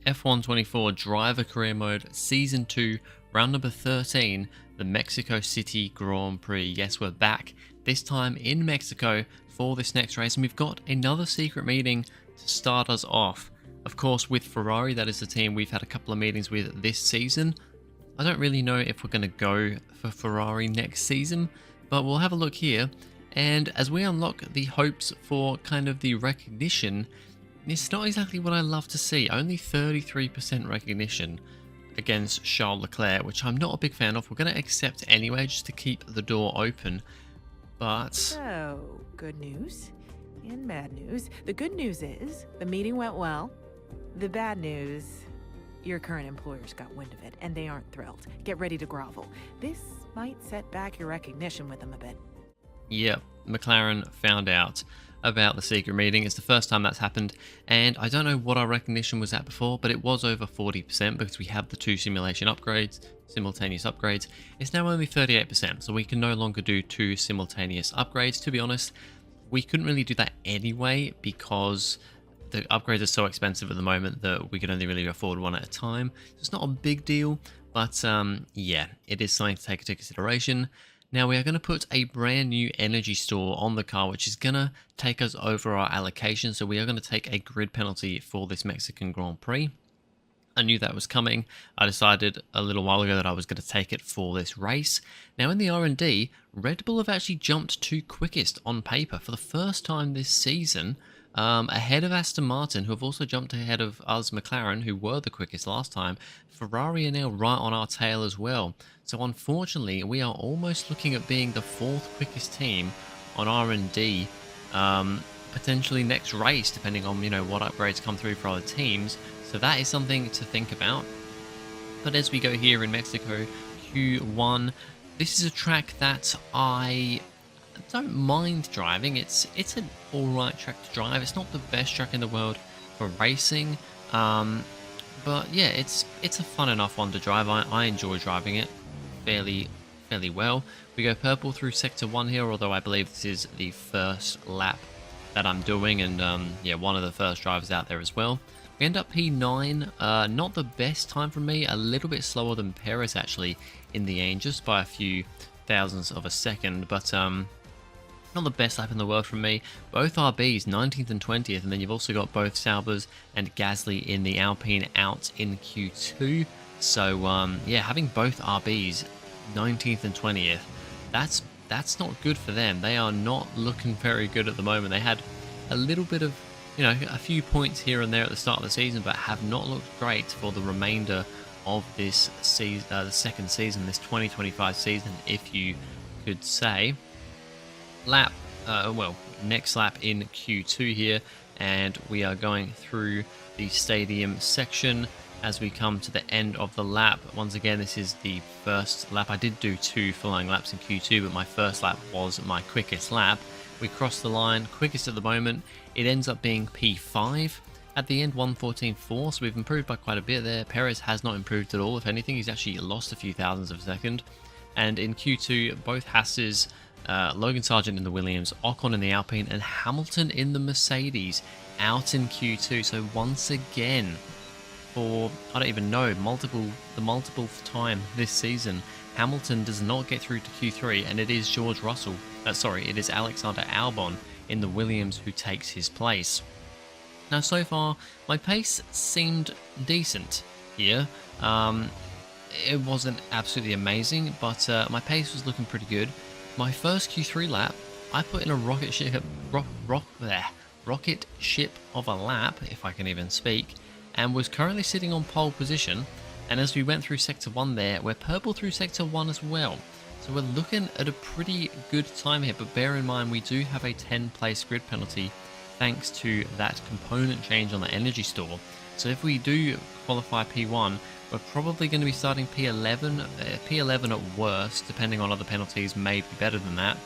F124 Driver Career Mode Season 2, round number 13, the Mexico City Grand Prix. Yes, we're back, this time in Mexico for this next race, and we've got another secret meeting to start us off. Of course, with Ferrari, that is the team we've had a couple of meetings with this season. I don't really know if we're going to go for Ferrari next season, but we'll have a look here. And as we unlock the hopes for kind of the recognition, it's not exactly what I love to see. Only 33% recognition against Charles Leclerc, which I'm not a big fan of. We're going to accept anyway, just to keep the door open. But So, good news and bad news. The good news is the meeting went well. The bad news, your current employers got wind of it, and they aren't thrilled. Get ready to grovel. This might set back your recognition with them a bit. yep, McLaren found out about the secret meeting. It's the first time that's happened, and I don't know what our recognition was at before, but it was over 40% because we have the 2 simulation upgrades, simultaneous upgrades. It's now only 38%, so we can no longer do 2 simultaneous upgrades. To be honest, we couldn't really do that anyway because the upgrades are so expensive at the moment that we can only really afford one at a time. So it's not a big deal, but yeah, it is something to take into consideration. Now we are going to put a brand new energy store on the car, which is going to take us over our allocation. So we are going to take a grid penalty for this Mexican Grand Prix. I knew that was coming. I decided a little while ago that I was going to take it for this race. Now in the R&D, Red Bull have actually jumped to quickest on paper for the first time this season, ahead of Aston Martin, who have also jumped ahead of us, McLaren, who were the quickest last time. Ferrari are now right on our tail as well. So unfortunately, we are almost looking at being the 4th quickest team on R&D, potentially next race, depending on, what upgrades come through for other teams. So that is something to think about. But as we go here in Mexico Q1, this is a track that I don't mind driving. It's an alright track to drive. It's not the best track in the world for racing, but yeah, it's a fun enough one to drive. I enjoy driving it fairly well. We go purple through sector 1 here, although I believe this is the first lap that I'm doing, and yeah, one of the first drivers out there as well. We end up P9, not the best time for me, a little bit slower than Perez actually in the aim, just by a few thousandths of a second, but not the best lap in the world from me. Both RBs, 19th and 20th, and then you've also got both Saubers and Gasly in the Alpine out in Q2. So yeah, having both RBs, 19th and 20th, that's not good for them. They are not looking very good at the moment. They had a little bit of, a few points here and there at the start of the season, but have not looked great for the remainder of this season, the second season, this 2025 season, if you could say. Next lap in Q2 here, and we are going through the stadium section as we come to the end of the lap. Once again, this is the first lap. I did do 2 flying laps in Q2, but my first lap was my quickest lap. We crossed the line, quickest at the moment. It ends up being P5 at the end, 1:14.4, so we've improved by quite a bit there. Perez has not improved at all. If anything, he's actually lost a few thousandths of a second. And in Q2, both Hasses, Logan Sargent in the Williams, Ocon in the Alpine, and Hamilton in the Mercedes out in Q2. So once again, for, I don't even know, the multiple time this season, Hamilton does not get through to Q3, and it is it is Alexander Albon in the Williams who takes his place. Now, so far, my pace seemed decent here. It wasn't absolutely amazing, but my pace was looking pretty good. My first Q3 lap, I put in a rocket ship of a lap, if I can even speak, and was currently sitting on pole position. And as we went through sector 1 there, we're purple through sector 1 as well. So we're looking at a pretty good time here, but bear in mind we do have a 10-place grid penalty thanks to that component change on the energy store. So if we do qualify P1, we're probably going to be starting P11, P11 at worst, depending on other penalties, maybe better than that.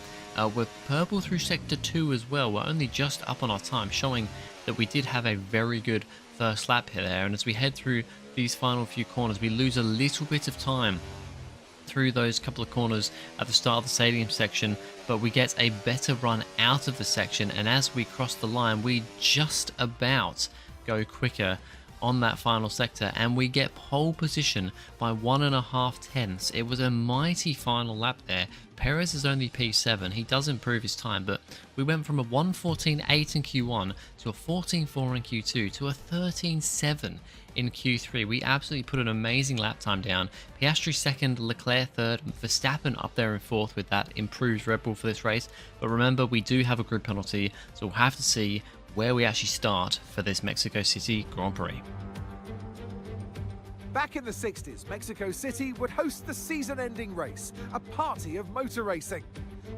We're purple through sector 2 as well. We're only just up on our time, showing that we did have a very good first lap here there. And as we head through these final few corners, we lose a little bit of time through those couple of corners at the start of the stadium section, but we get a better run out of the section, and as we cross the line, we just about go quicker on that final sector, and we get pole position by 1.5 tenths. It was a mighty final lap there. Perez is only P7. He does improve his time, but we went from a 1:14.8 in Q1 to a 14:4 in Q2 to a 13:7 in Q3. We absolutely put an amazing lap time down. Piastri second, Leclerc third, Verstappen up there in fourth with that improved Red Bull for this race. But remember, we do have a grid penalty, so we'll have to see where we actually start for this Mexico City Grand Prix. Back in the 60s, Mexico City would host the season-ending race, a party of motor racing.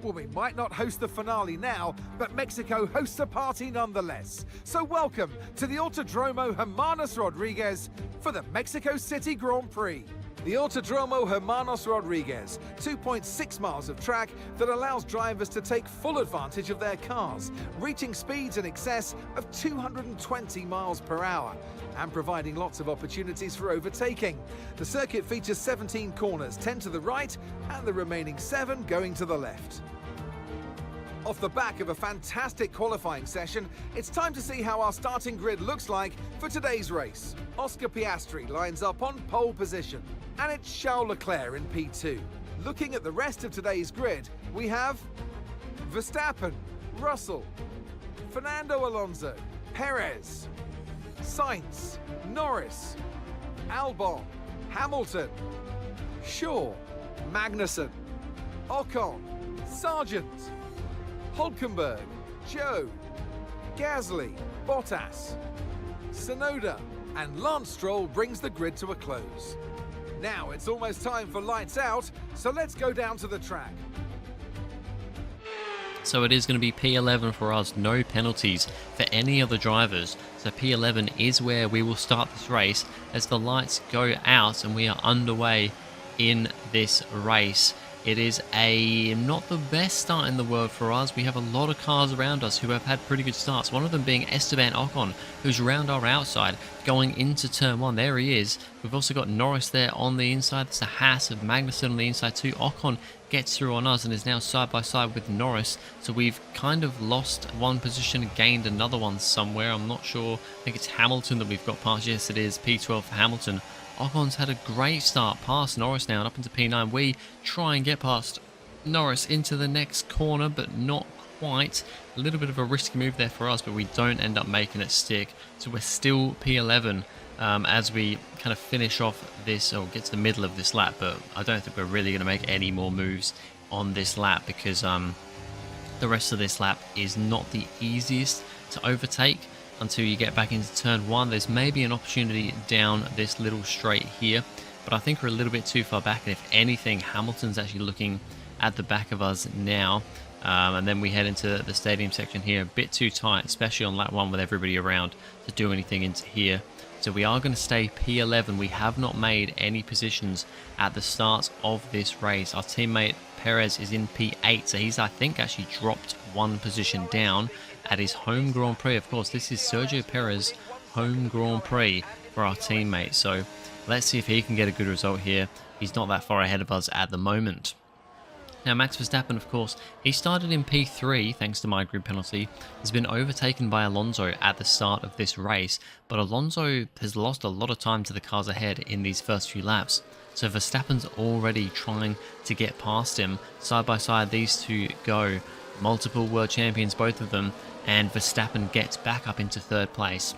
Well, we might not host the finale now, but Mexico hosts a party nonetheless. So welcome to the Autodromo Hermanos Rodriguez for the Mexico City Grand Prix. The Autodromo Hermanos Rodriguez, 2.6 miles of track that allows drivers to take full advantage of their cars, reaching speeds in excess of 220 miles per hour and providing lots of opportunities for overtaking. The circuit features 17 corners, 10 to the right and the remaining 7 going to the left. Off the back of a fantastic qualifying session, it's time to see how our starting grid looks like for today's race. Oscar Piastri lines up on pole position, and it's Charles Leclerc in P2. Looking at the rest of today's grid, we have Verstappen, Russell, Fernando Alonso, Perez, Sainz, Norris, Albon, Hamilton, Shaw, Magnussen, Ocon, Sargent, Hulkenberg, Joe, Gasly, Bottas, Tsunoda, and Lance Stroll brings the grid to a close. Now it's almost time for lights out, so let's go down to the track. So it is going to be P11 for us, no penalties for any of the drivers. So P11 is where we will start this race as the lights go out and we are underway in this race. It is not the best start in the world for us. We have a lot of cars around us who have had pretty good starts. One of them being Esteban Ocon, who's round our outside going into turn 1. There he is. We've also got Norris there on the inside. There's a Haas of Magnussen on the inside too. Ocon gets through on us and is now side by side with Norris. So we've kind of lost one position and gained another one somewhere. I'm not sure. I think it's Hamilton that we've got past. Yes, it is P12 for Hamilton. Ocon's had a great start past Norris now and up into P9. We try and get past Norris into the next corner, but not quite. A little bit of a risky move there for us, but we don't end up making it stick. So we're still P11 as we kind of finish off this, or get to the middle of this lap, but I don't think we're really going to make any more moves on this lap because the rest of this lap is not the easiest to overtake. Until you get back into turn 1, there's maybe an opportunity down this little straight here, but I think we're a little bit too far back, and if anything, Hamilton's actually looking at the back of us now, and then we head into the stadium section here, a bit too tight, especially on lap 1 with everybody around to do anything into here. So we are going to stay P11. We have not made any positions at the start of this race. Our teammate Perez is in P8, so he's, I think, actually dropped one position down at his home Grand Prix. Of course, this is Sergio Perez's home Grand Prix for our teammate. So let's see if he can get a good result here. He's not that far ahead of us at the moment. Now, Max Verstappen, of course, he started in P3 thanks to my grid penalty. Has been overtaken by Alonso at the start of this race, but Alonso has lost a lot of time to the cars ahead in these first few laps. So Verstappen's already trying to get past him. Side by side, these two go. Multiple world champions, both of them, and Verstappen gets back up into third place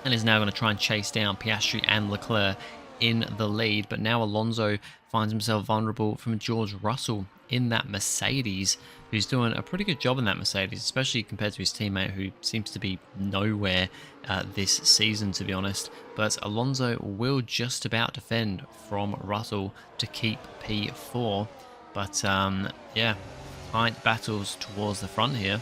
and is now going to try and chase down Piastri and Leclerc in the lead. But now Alonso finds himself vulnerable from George Russell in that Mercedes, who's doing a pretty good job in that Mercedes, especially compared to his teammate who seems to be nowhere this season, to be honest. But Alonso will just about defend from Russell to keep P4. But yeah, tight battles towards the front here.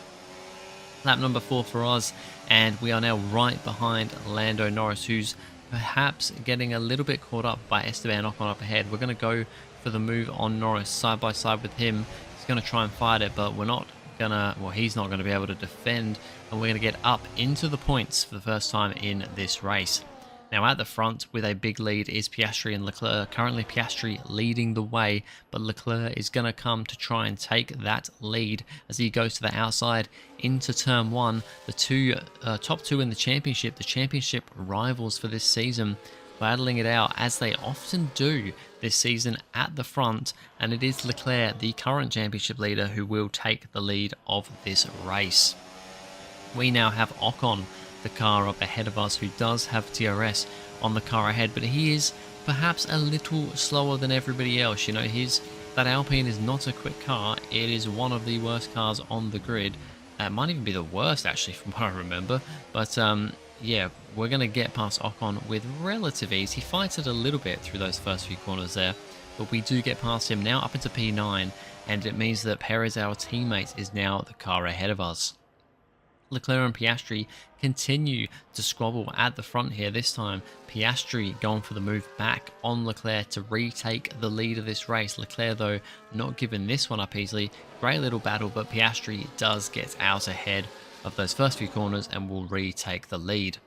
Lap number 4 for us, and we are now right behind Lando Norris, who's perhaps getting a little bit caught up by Esteban Ocon up ahead. We're going to go for the move on Norris side by side with him. He's going to try and fight it, but we're not going to, well, he's not going to be able to defend, and we're going to get up into the points for the first time in this race. Now at the front with a big lead is Piastri and Leclerc. Currently Piastri leading the way, but Leclerc is going to come to try and take that lead as he goes to the outside into turn 1. The top two in the championship rivals for this season, battling it out as they often do this season at the front, and it is Leclerc, the current championship leader, who will take the lead of this race. We now have Ocon, the car up ahead of us, who does have DRS on the car ahead, but he is perhaps a little slower than everybody else. You know, that Alpine is not a quick car. It is one of the worst cars on the grid. It might even be the worst, actually, from what I remember. But yeah, we're going to get past Ocon with relative ease. He fights it a little bit through those first few corners there, but we do get past him now up into P9, and it means that Perez, our teammate, is now the car ahead of us. Leclerc and Piastri continue to squabble at the front here. This time, Piastri going for the move back on Leclerc to retake the lead of this race. Leclerc, though, not giving this one up easily. Great little battle, but Piastri does get out ahead of those first few corners and will retake the lead.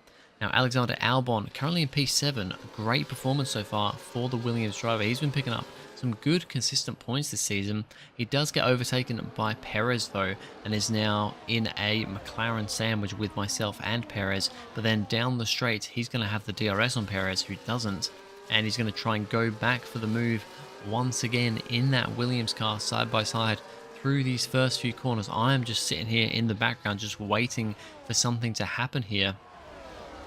Now, Alexander Albon, currently in P7, great performance so far for the Williams driver. He's been picking up some good consistent points this season. He does get overtaken by Perez though, and is now in a McLaren sandwich with myself and Perez, but then down the straight he's going to have the DRS on Perez, who doesn't, and he's going to try and go back for the move once again in that Williams car side by side through these first few corners. I am just sitting here in the background just waiting for something to happen here.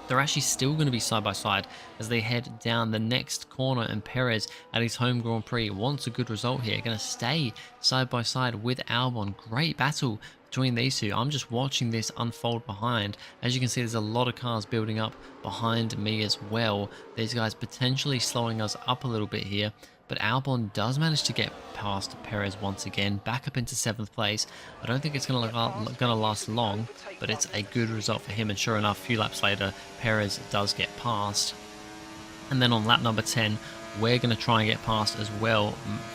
They're actually still going to be side by side as they head down the next corner, and Perez at his home Grand Prix wants a good result here. Going to stay side by side with Albon. Great battle between these two. I'm just watching this unfold behind. As you can see, there's a lot of cars building up behind me as well. These guys potentially slowing us up a little bit here. But Albon does manage to get past Perez once again, back up into 7th place. I don't think it's going to last long, but it's a good result for him. And sure enough, a few laps later, Perez does get past. And then on lap number 10, we're going to try and get past as well,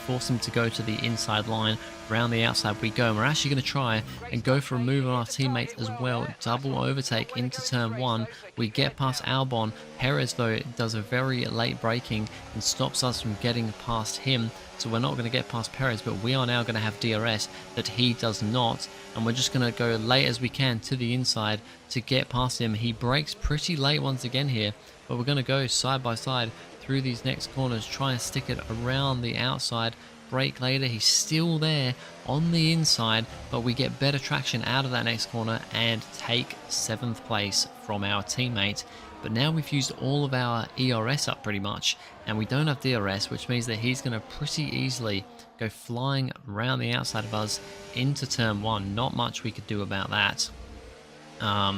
force him to go to the inside line. Round the outside we go, and we're actually going to try and go for a move on our teammate as well. Double overtake into turn 1. We get past Albon. Perez, though, does a very late braking and stops us from getting past him. So we're not going to get past Perez, but we are now going to have DRS that he does not. And we're just going to go late as we can to the inside to get past him. He brakes pretty late once again here, but we're going to go side by side through these next corners, try and stick it around the outside. Brake later, he's still there on the inside, but we get better traction out of that next corner and take 7th place from our teammate. But now we've used all of our ERS up pretty much, and we don't have DRS, which means that he's going to pretty easily go flying around the outside of us into turn 1. Not much we could do about that.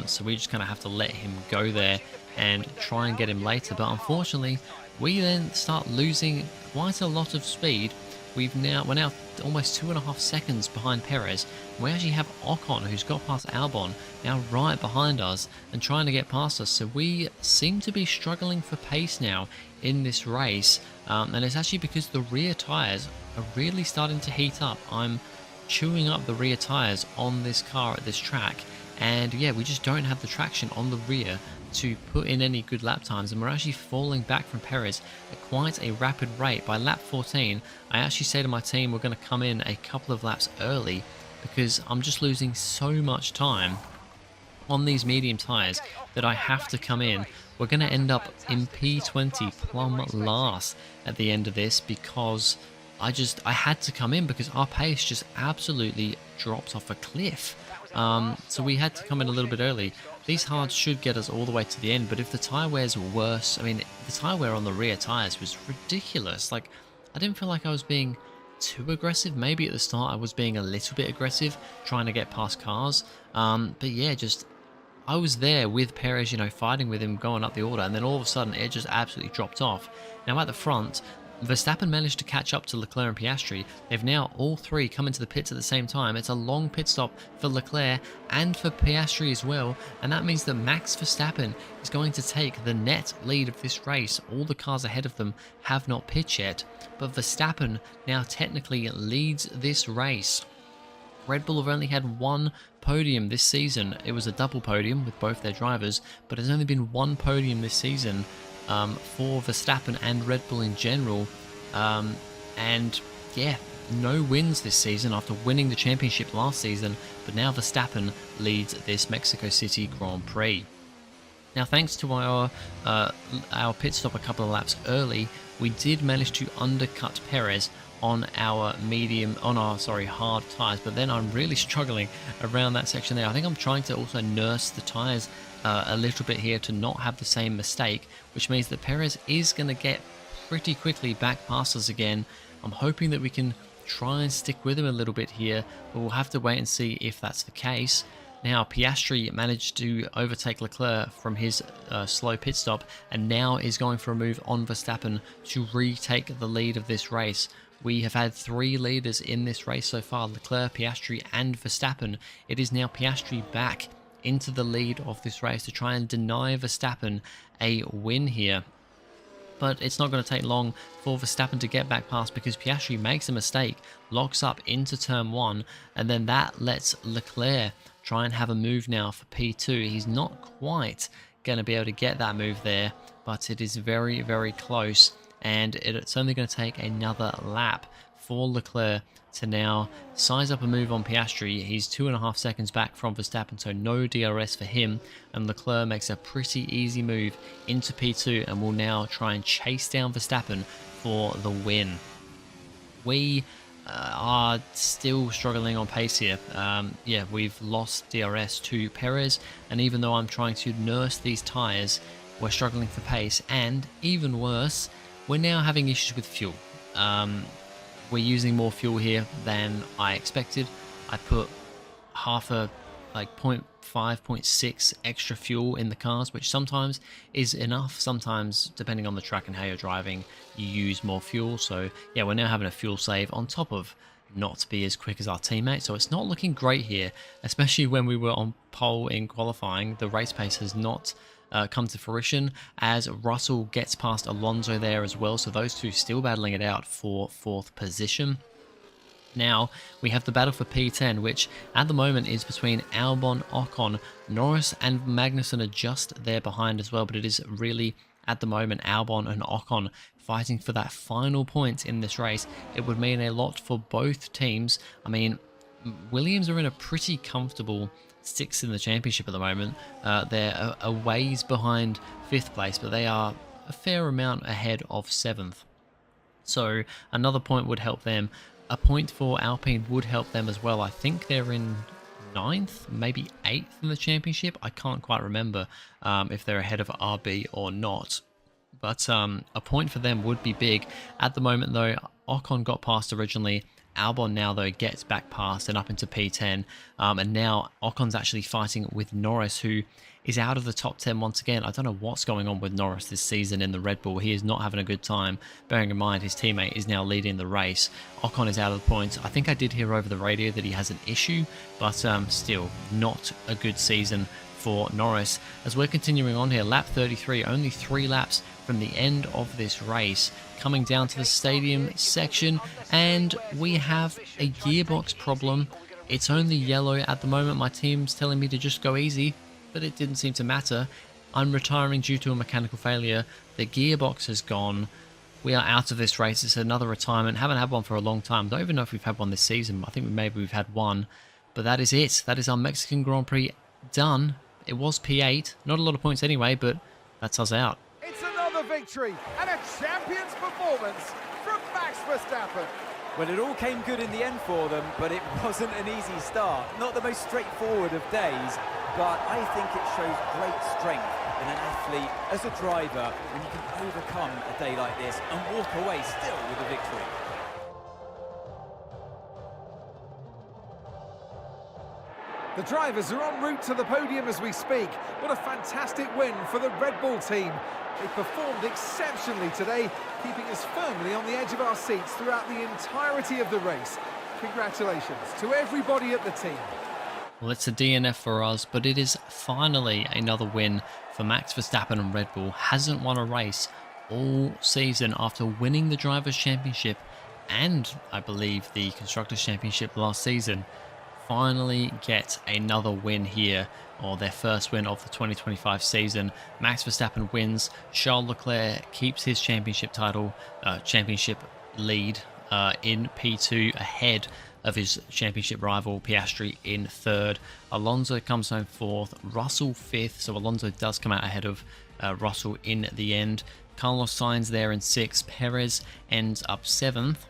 So we just kind of have to let him go there and try and get him later. But unfortunately, we then start losing quite a lot of speed. We're now almost 2.5 seconds behind Perez. We actually have Ocon, who's got past Albon, now right behind us and trying to get past us. So we seem to be struggling for pace now in this race. And it's actually because the rear tyres are really starting to heat up. I'm chewing up the rear tyres on this car at this track. And yeah, we just don't have the traction on the rear to put in any good lap times, and we're actually falling back from Perez at quite a rapid rate. By lap 14, I actually say to my team we're going to come in a couple of laps early because I'm just losing so much time on these medium tyres that I have to come in. We're going to end up in P20 plumb last at the end of this because I had to come in because our pace just absolutely dropped off a cliff. So we had to come in a little bit early. These hards should get us all the way to the end, but if the tyre wear's worse, I mean, the tyre wear on the rear tyres was ridiculous. Like, I didn't feel like I was being too aggressive. Maybe at the start I was being a little bit aggressive, trying to get past cars. But yeah, I was there with Perez, you know, fighting with him, going up the order, and then all of a sudden it just absolutely dropped off. Now at the front, Verstappen managed to catch up to Leclerc and Piastri. They've now all three come into the pits at the same time. It's a long pit stop for Leclerc and for Piastri as well, and that means that Max Verstappen is going to take the net lead of this race. All the cars ahead of them have not pitched yet, but Verstappen now technically leads this race. Red Bull have only had one podium this season. It was a double podium with both their drivers, but there's only been one podium this season for Verstappen and Red Bull in general. And yeah, no wins this season after winning the championship last season, but now Verstappen leads this Mexico City Grand Prix. Now, thanks to our pit stop a couple of laps early, we did manage to undercut Perez on our hard tyres, but then I'm really struggling around that section there. I think I'm trying to also nurse the tyres a little bit here to not have the same mistake, which means that Perez is going to get pretty quickly back past us again. I'm hoping that we can try and stick with him a little bit here, but we'll have to wait and see if that's the case. Now, Piastri managed to overtake Leclerc from his slow pit stop, and now is going for a move on Verstappen to retake the lead of this race. We have had 3 leaders in this race so far, Leclerc, Piastri and Verstappen. It is now Piastri back into the lead of this race to try and deny Verstappen a win here. But it's not going to take long for Verstappen to get back past, because Piastri makes a mistake, locks up into turn 1, and then that lets Leclerc try and have a move now for P2. He's not quite going to be able to get that move there, but it is very, very close, and it's only going to take another lap for Leclerc to now size up a move on Piastri. He's 2.5 seconds back from Verstappen, so no DRS for him, and Leclerc makes a pretty easy move into P2 and will now try and chase down Verstappen for the win. We are still struggling on pace here. Yeah, we've lost DRS to Perez, and even though I'm trying to nurse these tyres, we're struggling for pace, and even worse, we're now having issues with fuel. We're using more fuel here than I expected. I put half a 0.5, 0.6 extra fuel in the cars, which sometimes is enough. Sometimes, depending on the track and how you're driving, you use more fuel. So yeah, we're now having a fuel save on top of not be as quick as our teammates. So it's not looking great here, especially when we were on pole in qualifying. The race pace has not come to fruition, as Russell gets past Alonso there as well, so those two still battling it out for 4th position. Now we have the battle for P10, which at the moment is between Albon, Ocon, Norris and Magnussen are just there behind as well, but it is really at the moment Albon and Ocon fighting for that final point in this race. It would mean a lot for both teams. I mean, Williams are in a pretty comfortable 6th in the championship at the moment. They're a ways behind 5th place, but they are a fair amount ahead of 7th. So another point would help them. A point for Alpine would help them as well. I think they're in 9th, maybe 8th in the championship. I can't quite remember if they're ahead of RB or not. But a point for them would be big. At the moment though, Ocon got past originally. Albon now, though, gets back past and up into P10. And now Ocon's actually fighting with Norris, who is out of the top 10 once again. I don't know what's going on with Norris this season in the Red Bull. He is not having a good time, bearing in mind his teammate is now leading the race. Ocon is out of the points. I think I did hear over the radio that he has an issue, but still not a good season for Norris. As we're continuing on here, lap 33, only 3 laps from the end of this race, coming down to the stadium section, and we have a gearbox problem. It's only yellow at the moment. My team's telling me to just go easy, but it didn't seem to matter. I'm retiring due to a mechanical failure. The gearbox has gone. We are out of this race. It's another retirement. Haven't had one for a long time. Don't even know if we've had one this season. I think maybe we've had one, but that is it. That is our Mexican Grand Prix done. It was P8, not a lot of points anyway, but that's us out. It's another victory and a champion's performance from Max Verstappen. Well, it all came good in the end for them, but it wasn't an easy start. Not the most straightforward of days, but I think it shows great strength in an athlete as a driver when you can overcome a day like this and walk away still with a victory. The drivers are en route to the podium as we speak. What a fantastic win for the Red Bull team. They performed exceptionally today, keeping us firmly on the edge of our seats throughout the entirety of the race. Congratulations to everybody at the team. Well, it's a DNF for us, but it is finally another win for Max Verstappen, and Red Bull hasn't won a race all season after winning the Drivers' Championship and, I believe, the Constructors' Championship last season. Finally get another win here or their first win of the 2025 season. Max Verstappen wins. Charles Leclerc keeps his championship title, championship lead in P2 ahead of his championship rival Piastri in third. Alonso comes home fourth, Russell fifth, so Alonso does come out ahead of Russell in the end. Carlos Sainz there in sixth, Perez ends up seventh.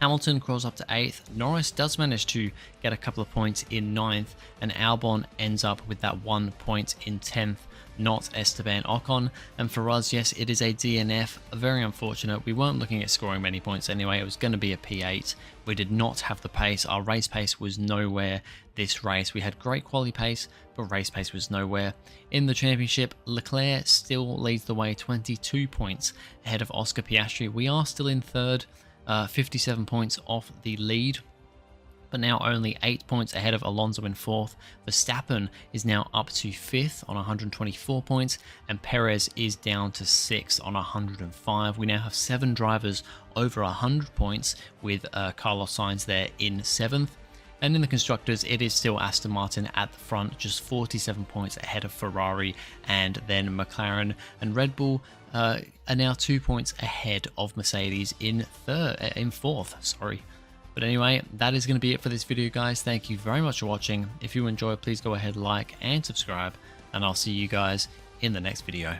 Hamilton crawls up to 8th, Norris does manage to get a couple of points in 9th, and Albon ends up with that 1 point in 10th, not Esteban Ocon. And for us, yes, it is a DNF, very unfortunate. We weren't looking at scoring many points anyway, it was going to be a P8. We did not have the pace, our race pace was nowhere this race. We had great quality pace, but race pace was nowhere. In the championship, Leclerc still leads the way, 22 points ahead of Oscar Piastri. We are still in third, 57 points off the lead, but now only 8 points ahead of Alonso in fourth. Verstappen is now up to 5th on 124 points, and Perez is down to 6th on 105. We now have 7 drivers over 100 points, with Carlos Sainz there in 7th. And in the constructors, it is still Aston Martin at the front, just 47 points ahead of Ferrari, and then McLaren and Red Bull are now 2 points ahead of Mercedes in fourth. But anyway, that is going to be it for this video, guys. Thank you very much for watching. If you enjoyed, please go ahead, like and subscribe, and I'll see you guys in the next video.